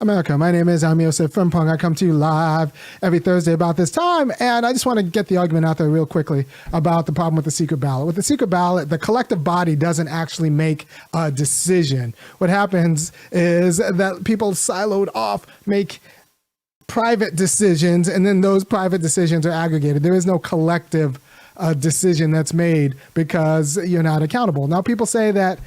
America, my name is Osei-Frimpong. I come to you live every Thursday about this time, and I just want to get the argument out there real quickly about the problem with the secret ballot. With the secret ballot, the collective body doesn't actually make a decision. What happens is that people siloed off make private decisions, and then those private decisions are aggregated. There is no collective decision that's made because you're not accountable. Now, people say that,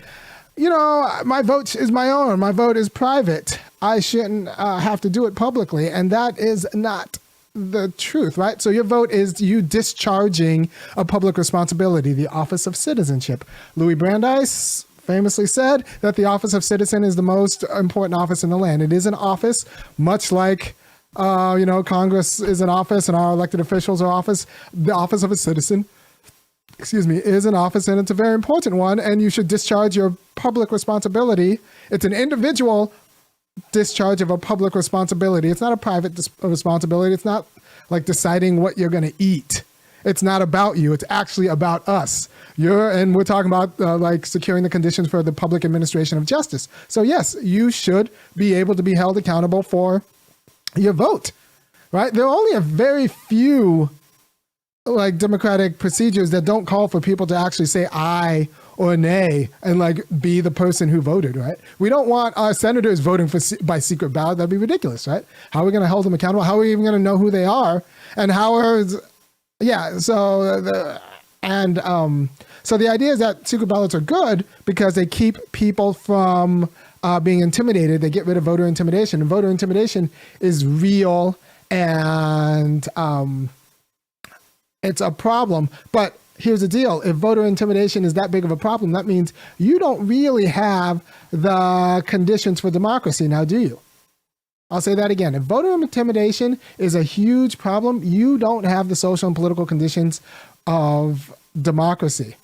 you know, my vote is my own. My vote is private. I shouldn't have to do it publicly. And that is not the truth, right? So your vote is you discharging a public responsibility, the office of citizenship. Louis Brandeis famously said that the office of citizen is the most important office in the land. It is an office, much like, Congress is an office and our elected officials are office. The office of a citizen is an office, and it's a very important one, and you should discharge your public responsibility. It's an individual discharge of a public responsibility. It's not a private responsibility. It's not like deciding what you're going to eat. It's not about you. It's actually about us. And we're talking about like securing the conditions for the public administration of justice. So yes, you should be able to be held accountable for your vote, right? There are only a very few like democratic procedures that don't call for people to actually say aye or nay and like be the person who voted, right? We don't want our senators voting by secret ballot. That'd be ridiculous, right? How are we going to hold them accountable? How are we even going to know who they are? And so the idea is that secret ballots are good because they keep people from being intimidated. They get rid of voter intimidation, and voter intimidation is real, and it's a problem. But here's the deal. If voter intimidation is that big of a problem, that means you don't really have the conditions for democracy now, do you? I'll say that again. If voter intimidation is a huge problem, you don't have the social and political conditions of democracy.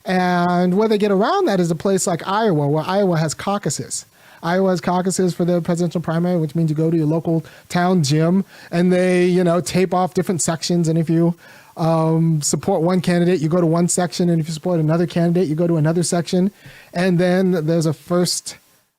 And where they get around that is a place like Iowa, where Iowa has caucuses. Iowa has caucuses for the presidential primary, which means you go to your local town gym and they, tape off different sections. And if you support one candidate, you go to one section. And if you support another candidate, you go to another section. And then there's a first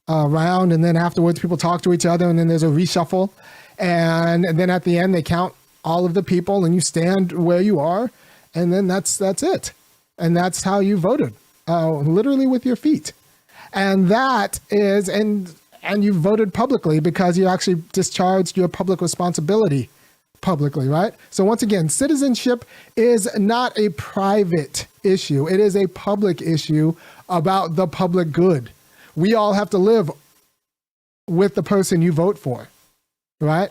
round. And then afterwards, people talk to each other. And then there's a reshuffle. And then at the end, they count all of the people and you stand where you are. And then that's it. And that's how you voted, literally with your feet. And that is, and you voted publicly because you actually discharged your public responsibility publicly, right? So once again, citizenship is not a private issue. It is a public issue about the public good. We all have to live with the person you vote for, right?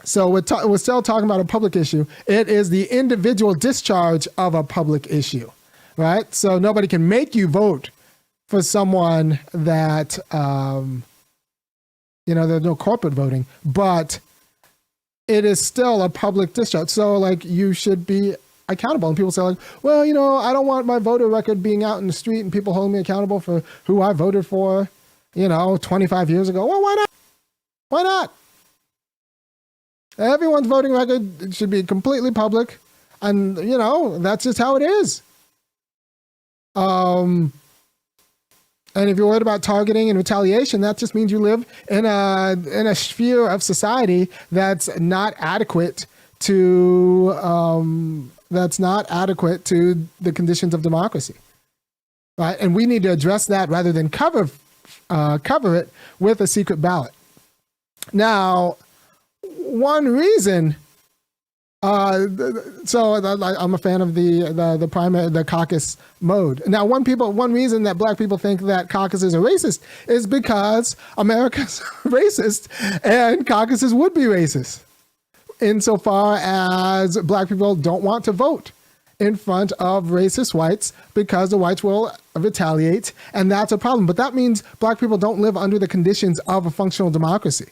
So we're still talking about a public issue. It is the individual discharge of a public issue, right? So nobody can make you vote for someone that, there's no corporate voting, but it is still a public discharge. So like you should be accountable. And people say like, well, I don't want my voter record being out in the street and people holding me accountable for who I voted for, 25 years ago. Well, why not? Why not? Everyone's voting record should be completely public. And, that's just how it is. And if you're worried about targeting and retaliation, that just means you live in a sphere of society that's not adequate to the conditions of democracy, right? And we need to address that rather than cover it with a secret ballot. Now, one reason. So I'm a fan of the caucus mode. Now, one reason that black people think that caucuses are racist is because America's racist and caucuses would be racist insofar as black people don't want to vote in front of racist whites because the whites will retaliate, and that's a problem. But that means black people don't live under the conditions of a functional democracy.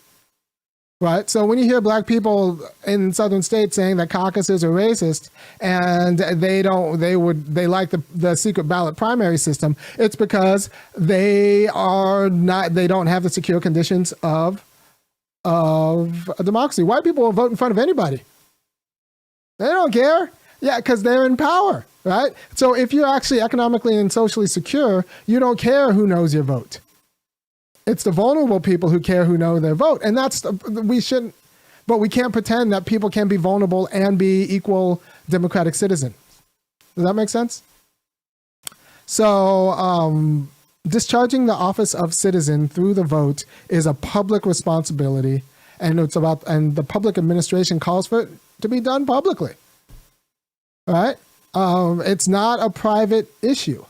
Right. So when you hear black people in southern states saying that caucuses are racist and they like the secret ballot primary system, it's because they don't have the secure conditions of a democracy. White people will vote in front of anybody. They don't care. Yeah, because they're in power. Right. So if you're actually economically and socially secure, you don't care who knows your vote. It's the vulnerable people who care, who know their vote. And we shouldn't, but we can't pretend that people can be vulnerable and be equal democratic citizens. Does that make sense? So discharging the office of citizen through the vote is a public responsibility, and the public administration calls for it to be done publicly. All right? It's not a private issue.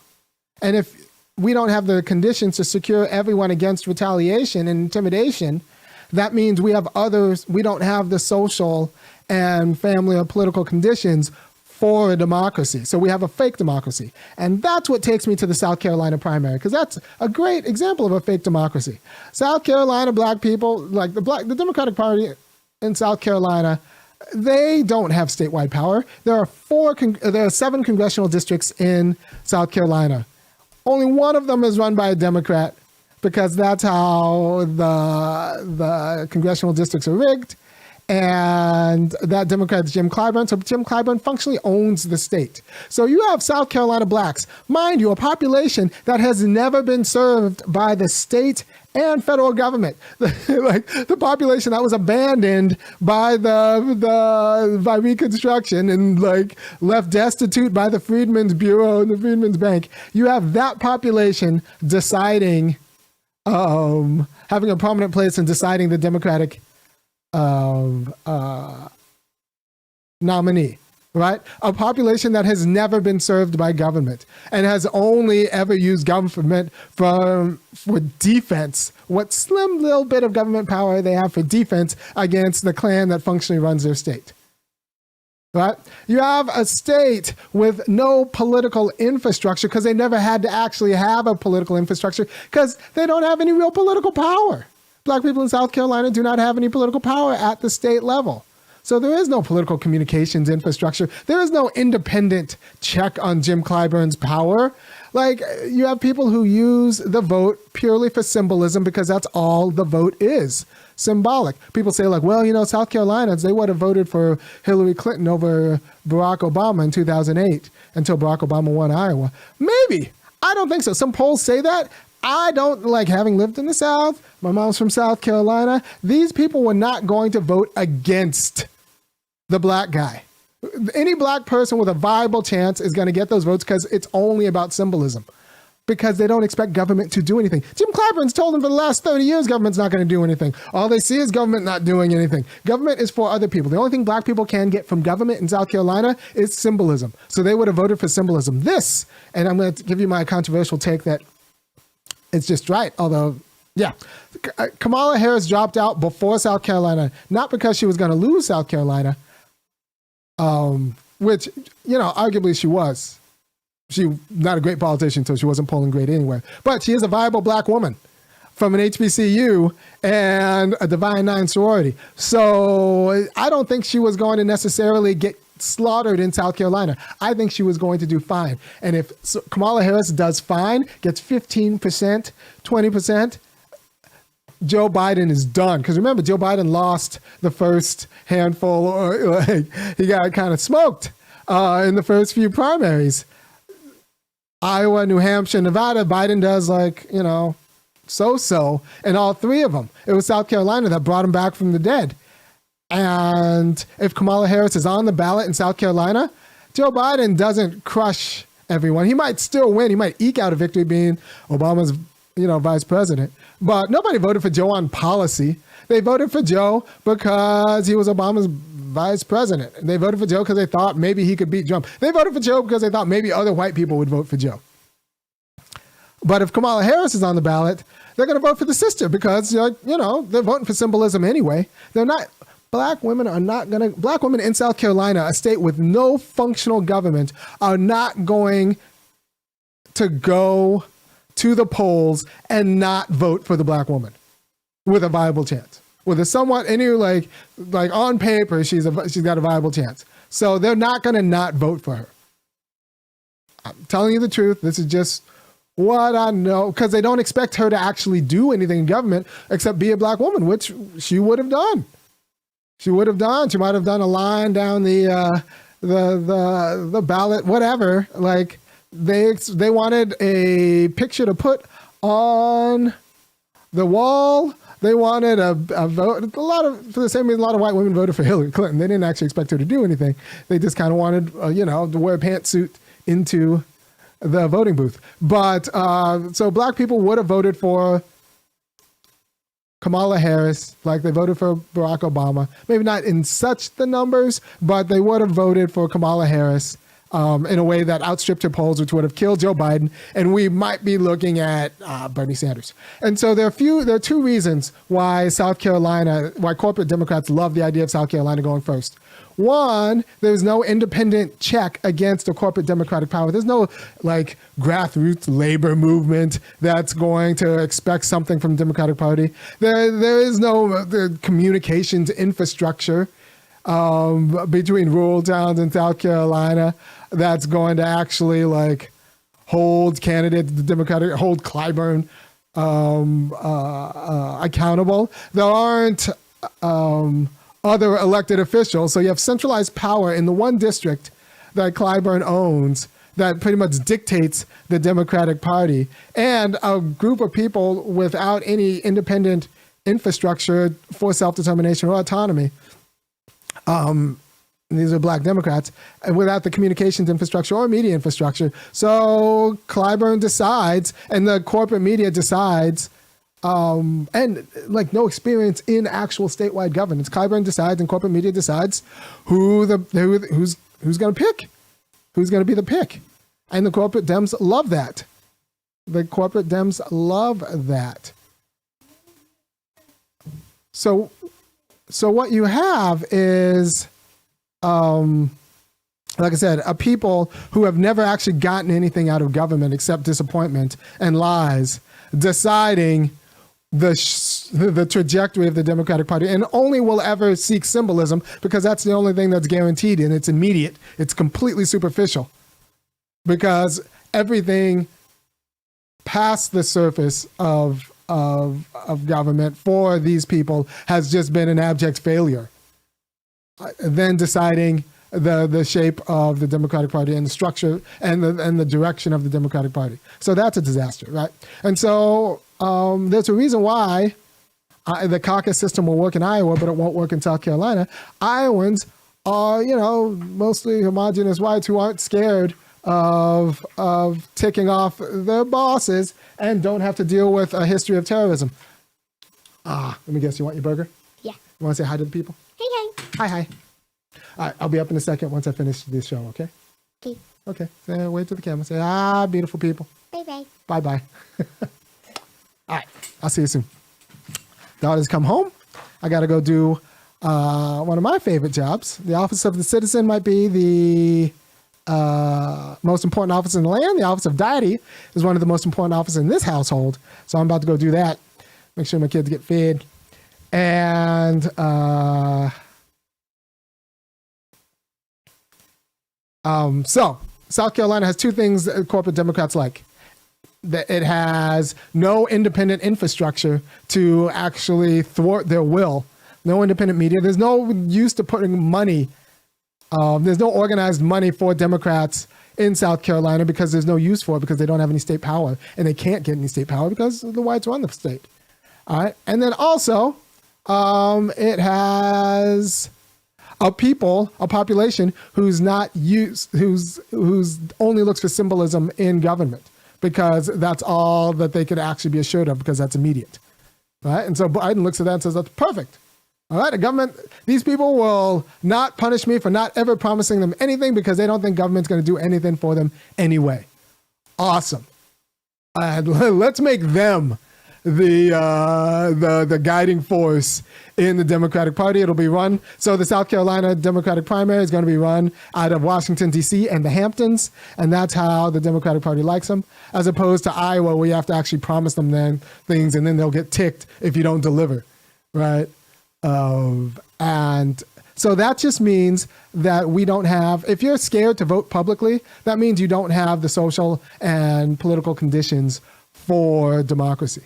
And if we don't have the conditions to secure everyone against retaliation and intimidation, that means we don't have the social and family or political conditions for a democracy. So we have a fake democracy. And that's what takes me to the South Carolina primary, because that's a great example of a fake democracy. South Carolina black people, like the Democratic Party in South Carolina, they don't have statewide power. There are 7 congressional districts in South Carolina. Only one of them is run by a Democrat, because that's how the congressional districts are rigged. And that Democrat is Jim Clyburn. So Jim Clyburn functionally owns the state. So you have South Carolina blacks, mind you, a population that has never been served by the state and federal government. Like the population that was abandoned by by Reconstruction and like left destitute by the Freedmen's Bureau and the Freedmen's Bank. You have that population deciding, having a prominent place in deciding the Democratic nominee, right? A population that has never been served by government and has only ever used government for defense, what slim little bit of government power they have for defense against the clan that functionally runs their state. Right? You have a state with no political infrastructure because they never had to actually have a political infrastructure because they don't have any real political power. Black people in South Carolina do not have any political power at the state level. So there is no political communications infrastructure. There is no independent check on Jim Clyburn's power. Like, you have people who use the vote purely for symbolism because that's all the vote is, symbolic. People say, like, well, you know, South Carolinians, they would have voted for Hillary Clinton over Barack Obama in 2008 until Barack Obama won Iowa. Maybe. I don't think so. Some polls say that. I don't, like, having lived in the South, my mom's from South Carolina, these people were not going to vote against the black guy. Any black person with a viable chance is going to get those votes because it's only about symbolism, because they don't expect government to do anything. Jim Clyburn's told them for the last 30 years government's not going to do anything. All they see is government not doing anything. Government is for other people. The only thing black people can get from government in South Carolina is symbolism. So they would have voted for symbolism. This, and I'm going to give you my controversial take that it's just right, although, yeah. Kamala Harris dropped out before South Carolina, not because she was going to lose South Carolina, which, you know, arguably she was. She not a great politician, so she wasn't polling great anyway. But she is a viable black woman from an HBCU and a Divine Nine sorority. So I don't think she was going to necessarily get slaughtered in South Carolina. I think she was going to do fine. And if Kamala Harris does fine, gets 15%, 20%, Joe Biden is done. Because remember, Joe Biden lost the first handful, or like, he got kind of smoked in the first few primaries. Iowa, New Hampshire, Nevada, Biden does, like, you know, so-so in all 3 of them. It was South Carolina that brought him back from the dead. And if Kamala Harris is on the ballot in South Carolina, Joe Biden doesn't crush everyone. He might still win. He might eke out a victory being Obama's, you know, vice president. But nobody voted for Joe on policy. They voted for Joe because he was Obama's vice president. They voted for Joe because they thought maybe he could beat Trump. They voted for Joe because they thought maybe other white people would vote for Joe. But if Kamala Harris is on the ballot, they're going to vote for the sister because, you know, they're voting for symbolism anyway. They're not. Black women in South Carolina, a state with no functional government, are not going to go to the polls and not vote for the black woman with a viable chance. With a somewhat, like on paper, she's got a viable chance. So they're not going to not vote for her. I'm telling you the truth. This is just what I know, because they don't expect her to actually do anything in government except be a black woman, which she would have done. She would have done. She might have done a line down the ballot, whatever. Like they wanted a picture to put on The wall, they wanted a vote. For the same reason, a lot of white women voted for Hillary Clinton. They didn't actually expect her to do anything. They just kind of wanted, to wear a pantsuit into the voting booth. But so black people would have voted for Kamala Harris, like they voted for Barack Obama. Maybe not in such the numbers, but they would have voted for Kamala Harris in a way that outstripped her polls, which would have killed Joe Biden, and we might be looking at Bernie Sanders. And so there are two reasons why corporate Democrats love the idea of South Carolina going first. One, there's no independent check against a corporate Democratic power. There's no grassroots labor movement that's going to expect something from the Democratic Party. There is no communications infrastructure between rural towns in South Carolina that's going to actually hold candidates, hold Clyburn accountable. There aren't other elected officials. So you have centralized power in the one district that Clyburn owns that pretty much dictates the Democratic Party, and a group of people without any independent infrastructure for self-determination or autonomy. These are black Democrats, and without the communications infrastructure or media infrastructure. So Clyburn decides, and the corporate media decides, and no experience in actual statewide governance. Clyburn decides, and corporate media decides who's going to pick, who's going to be the pick, and the corporate Dems love that. The corporate Dems love that. So what you have is, like I said, a people who have never actually gotten anything out of government except disappointment and lies, deciding the trajectory of the Democratic Party, and only will ever seek symbolism because that's the only thing that's guaranteed, and it's immediate. It's completely superficial because everything past the surface of government for these people has just been an abject failure. Then deciding the shape of the Democratic Party and the structure and the direction of the Democratic Party. So that's a disaster, right? And so there's a reason why the caucus system will work in Iowa, but it won't work in South Carolina. Iowans are, mostly homogenous whites who aren't scared of ticking off their bosses and don't have to deal with a history of terrorism. Let me guess, you want your burger? Yeah. You want to say hi to the people? Hi. Hi. All right, I'll be up in a second once I finish this show, okay? Okay. Okay, so wave to the camera. Say, beautiful people. Bye-bye. Bye-bye. All right, I'll see you soon. Daughter's come home. I got to go do one of my favorite jobs. The Office of the Citizen might be the most important office in the land. The Office of Deity is one of the most important offices in this household. So I'm about to go do that. Make sure my kids get fed. And so South Carolina has two things that corporate Democrats like. That it has no independent infrastructure to actually thwart their will. No independent media. There's no use to putting money. There's no organized money for Democrats in South Carolina because there's no use for it because they don't have any state power, and they can't get any state power because the whites run the state. All right, and then also it has a population who's only looks for symbolism in government because that's all that they could actually be assured of because that's immediate, right? And so Biden looks at that and says, that's perfect. All right, the government, these people will not punish me for not ever promising them anything because they don't think government's going to do anything for them anyway. Awesome. Let's make them the guiding force in the Democratic Party. It'll be run. So the South Carolina Democratic primary is going to be run out of Washington, D.C. and the Hamptons. And that's how the Democratic Party likes them, as opposed to Iowa, where you have to actually promise them then things and then they'll get ticked if you don't deliver. Right. And so that just means that we don't have, if you're scared to vote publicly, that means you don't have the social and political conditions for democracy.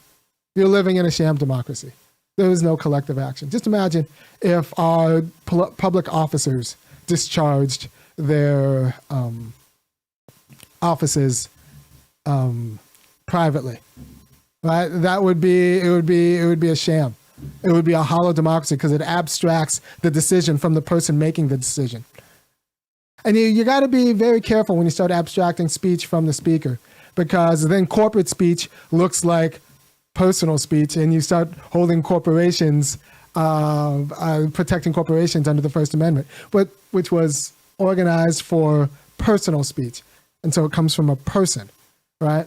You're living in a sham democracy. There is no collective action. Just imagine if our public officers discharged their offices privately. right? It would be a sham. It would be a hollow democracy because it abstracts the decision from the person making the decision. And you got to be very careful when you start abstracting speech from the speaker, because then corporate speech looks like personal speech, and you start holding corporations, protecting corporations under the First Amendment, which was organized for personal speech. And so it comes from a person, right?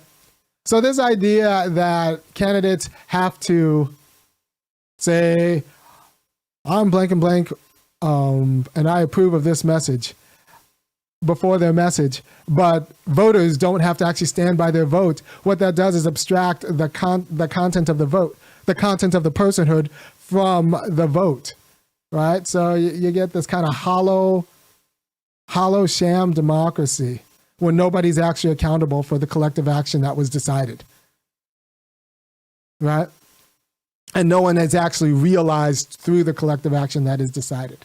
So this idea that candidates have to say, I'm blank and blank, and I approve of this message before their message, but voters don't have to actually stand by their vote. What that does is abstract the content of the vote, the content of the personhood from the vote, right? So you get this kind of hollow sham democracy when nobody's actually accountable for the collective action that was decided, right? And no one has actually realized through the collective action that is decided,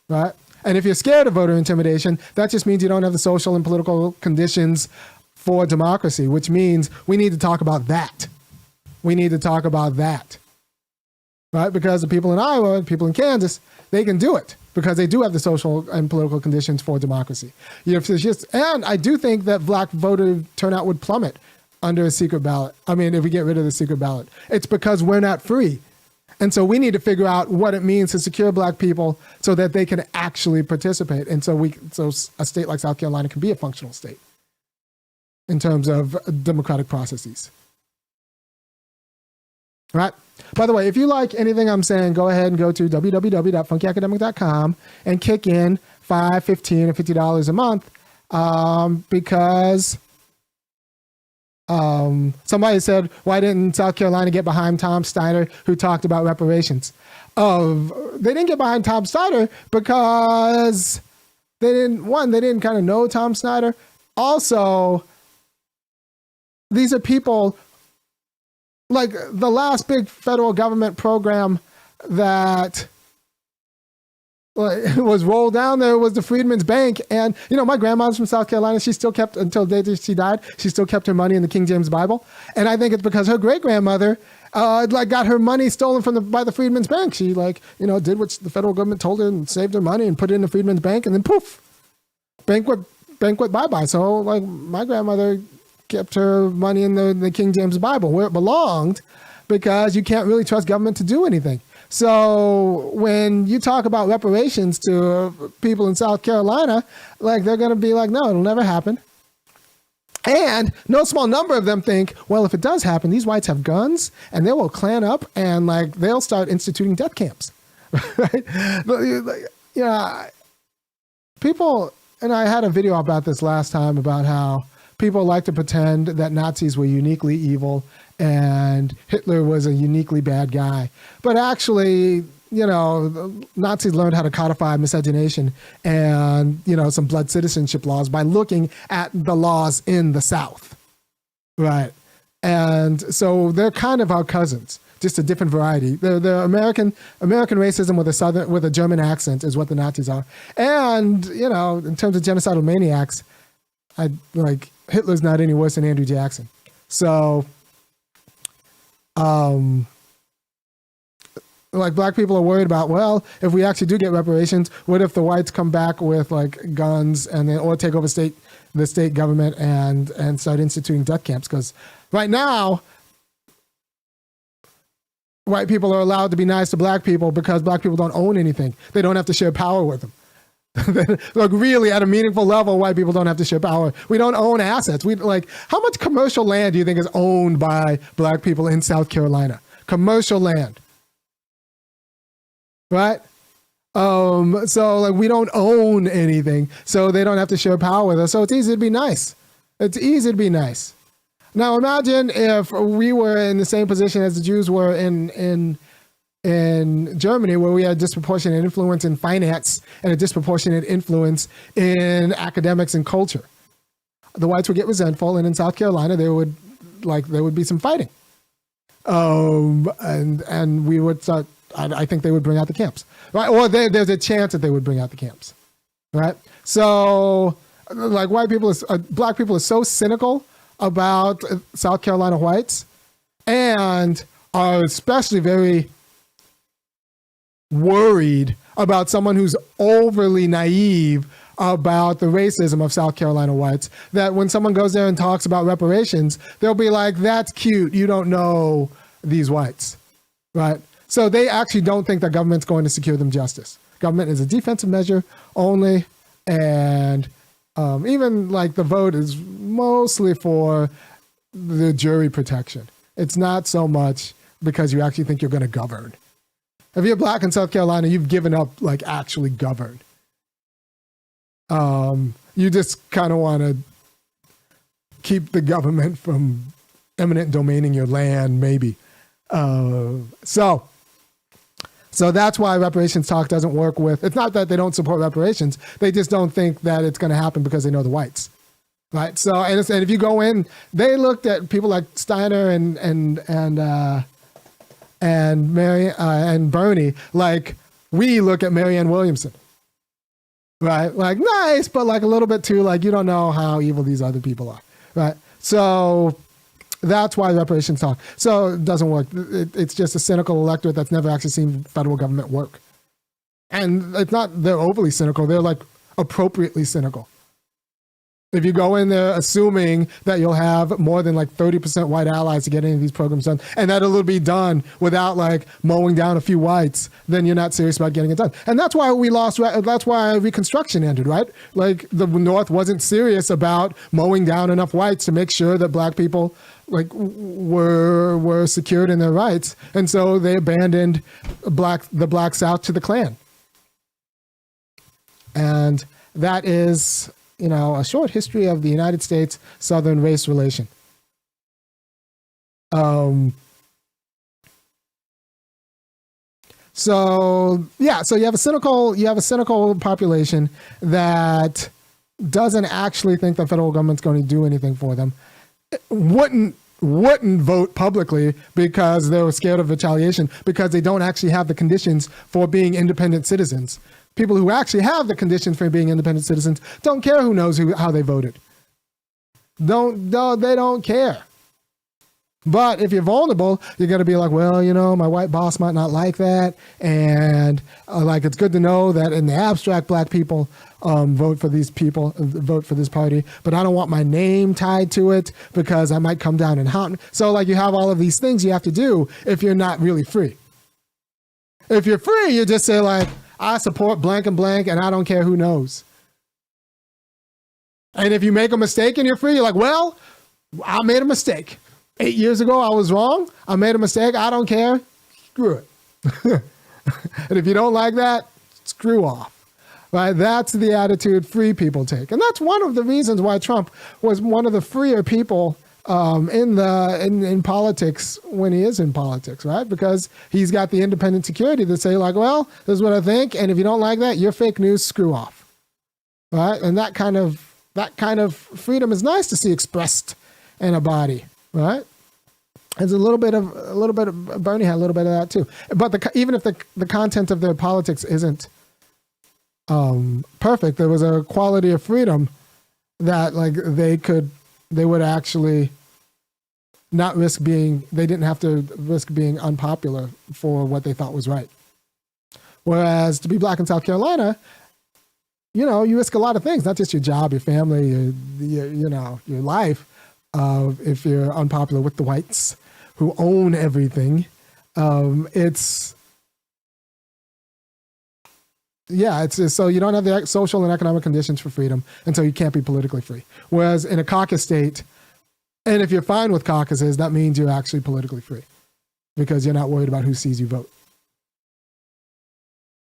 right? And if you're scared of voter intimidation, that just means you don't have the social and political conditions for democracy, which means we need to talk about that. We need to talk about that, right? Because the people in Iowa, people in Kansas, they can do it because they do have the social and political conditions for democracy. And I do think that black voter turnout would plummet under a secret ballot. I mean, if we get rid of the secret ballot, it's because we're not free. And so we need to figure out what it means to secure black people so that they can actually participate. And so a state like South Carolina can be a functional state in terms of democratic processes. Right? By the way, if you like anything I'm saying, go ahead and go to www.funkyacademic.com and kick in $5, $15, or $50 a month because somebody said, why didn't South Carolina get behind Tom Steiner, who talked about reparations? They didn't get behind Tom Steiner because they didn't kind of know Tom Steiner. Also, these are people like the last big federal government program that was rolled down there was the Freedmen's Bank. And, my grandma's from South Carolina. She still kept, until the day she died, she still kept her money in the King James Bible. And I think it's because her great-grandmother, got her money stolen by the Freedmen's Bank. She, did what the federal government told her and saved her money and put it in the Freedmen's Bank. And then poof, bank went bye-bye. So, my grandmother kept her money in the King James Bible where it belonged because you can't really trust government to do anything. So when you talk about reparations to people in South Carolina, they're going to be like, no, it'll never happen. And no small number of them think, well, if it does happen, these whites have guns and they will clan up and they'll start instituting death camps. Right? People, and I had a video about this last time about how people like to pretend that Nazis were uniquely evil and Hitler was a uniquely bad guy. But actually, Nazis learned how to codify miscegenation and, some blood citizenship laws by looking at the laws in the South. Right. And so they're kind of our cousins, just a different variety. They're American racism with a German accent is what the Nazis are. And, in terms of genocidal maniacs, Hitler's not any worse than Andrew Jackson. So, black people are worried about, well, if we actually do get reparations, what if the whites come back with guns or take over the state government and start instituting death camps? Because right now, white people are allowed to be nice to black people because black people don't own anything. They don't have to share power with them. Really at a meaningful level, white people don't have to share power. We don't own assets. How much commercial land do you think is owned by black people in South Carolina? Commercial land. Right? So we don't own anything, so they don't have to share power with us. So it's easy to be nice. It's easy to be nice. Now imagine if we were in the same position as the Jews were in Germany, where we had disproportionate influence in finance and a disproportionate influence in academics and culture. The whites would get resentful, and in South Carolina, there would be some fighting. And we would start, I think they would bring out the camps, right? Or there's a chance that they would bring out the camps, right? So black people are so cynical about South Carolina whites and are especially very worried about someone who's overly naive about the racism of South Carolina whites, that when someone goes there and talks about reparations, they'll be like, that's cute, you don't know these whites, right? So they actually don't think that government's going to secure them justice. Government is a defensive measure only, and even like the vote is mostly for the jury protection. It's not so much because you actually think you're going to govern. If you're black in South Carolina, you've given up like actually govern. You just kind of want to keep the government from eminent domaining your land, maybe. So that's why reparations talk doesn't work with, it's not that they don't support reparations, they just don't think that it's going to happen because they know the whites, right? So, and if you go in, they looked at people like Steiner and Mary and Bernie like we look at Marianne Williamson, right? Like nice, but like a little bit too like you don't know how evil these other people are, right? So that's why reparations talk. So it doesn't work. It's just a cynical electorate that's never actually seen federal government work. And it's not they're overly cynical. They're like appropriately cynical. If you go in there assuming that you'll have more than like 30% white allies to get any of these programs done, and that it'll be done without like mowing down a few whites, then you're not serious about getting it done. And that's why that's why Reconstruction ended, right? Like the North wasn't serious about mowing down enough whites to make sure that black people like were secured in their rights. And so they abandoned the black South to the Klan. And that is, you know, a short history of the United States Southern race relation. So you have a cynical population that doesn't actually think the federal government's going to do anything for them. Wouldn't vote publicly because they were scared of retaliation, because they don't actually have the conditions for being independent citizens. People who actually have the conditions for being independent citizens don't care who knows how they voted. They don't care. But if you're vulnerable, you're going to be like, well, you know, my white boss might not like that. And like, it's good to know that in the abstract, black people vote for these people, vote for this party. But I don't want my name tied to it because I might come down and haunt. So like you have all of these things you have to do if you're not really free. If you're free, you just say like, I support blank and blank and I don't care who knows. And if you make a mistake and you're free, you're like, well, I made a mistake. 8 years ago, I was wrong. I made a mistake. I don't care. Screw it. And if you don't like that, screw off. Right? That's the attitude free people take. And that's one of the reasons why Trump was one of the freer people in politics when he is in politics, right? Because he's got the independent security to say like, well, this is what I think. And if you don't like that, you're fake news, screw off. Right? And that kind of freedom is nice to see expressed in a body. Right? There's a little bit of Bernie had a little bit of that too. But even if the content of their politics isn't perfect, there was a quality of freedom that like they would actually not risk being, they didn't have to risk being unpopular for what they thought was right. Whereas to be black in South Carolina, you know, you risk a lot of things, not just your job, your family, your life. If you're unpopular with the whites who own everything, it's so you don't have the social and economic conditions for freedom, and so you can't be politically free. Whereas in a caucus state, and if you're fine with caucuses, that means you're actually politically free because you're not worried about who sees you vote.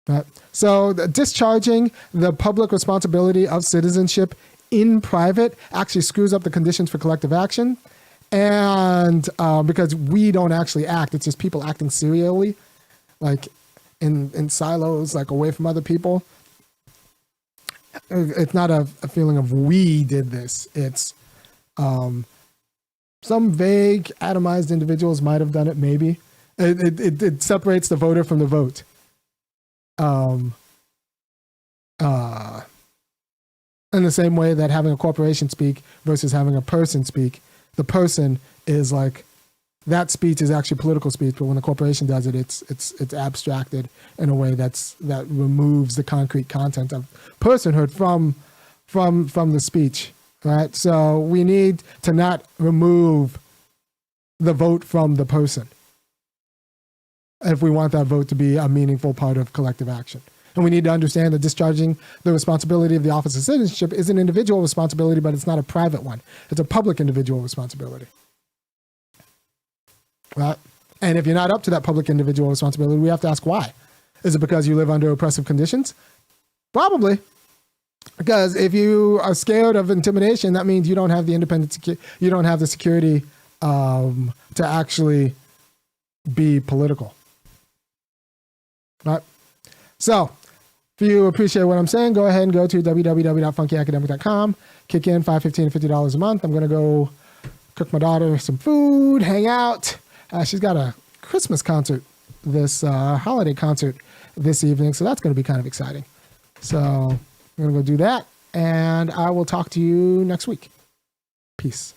Right? So discharging the public responsibility of citizenship in private actually screws up the conditions for collective action. And because we don't actually act, it's just people acting serially, like in silos, like away from other people. It's not a feeling of we did this. It's some vague atomized individuals might have done it, maybe. It separates the voter from the vote. In the same way that having a corporation speak versus having a person speak, the person is like that speech is actually political speech, but when the corporation does it, it's abstracted in a way that removes the concrete content of personhood from the speech, right? So we need to not remove the vote from the person if we want that vote to be a meaningful part of collective action. And we need to understand that discharging the responsibility of the office of citizenship is an individual responsibility, but it's not a private one. It's a public individual responsibility. Right? And if you're not up to that public individual responsibility, we have to ask why. Is it because you live under oppressive conditions? Probably. Because if you are scared of intimidation, that means you don't have the you don't have the security to actually be political. Right? So, if you appreciate what I'm saying, go ahead and go to www.funkyacademic.com, kick in $5, $15, $50 a month. I'm going to go cook my daughter some food, hang out. She's got a Christmas concert, this holiday concert this evening, so that's going to be kind of exciting. So I'm going to go do that, and I will talk to you next week. Peace.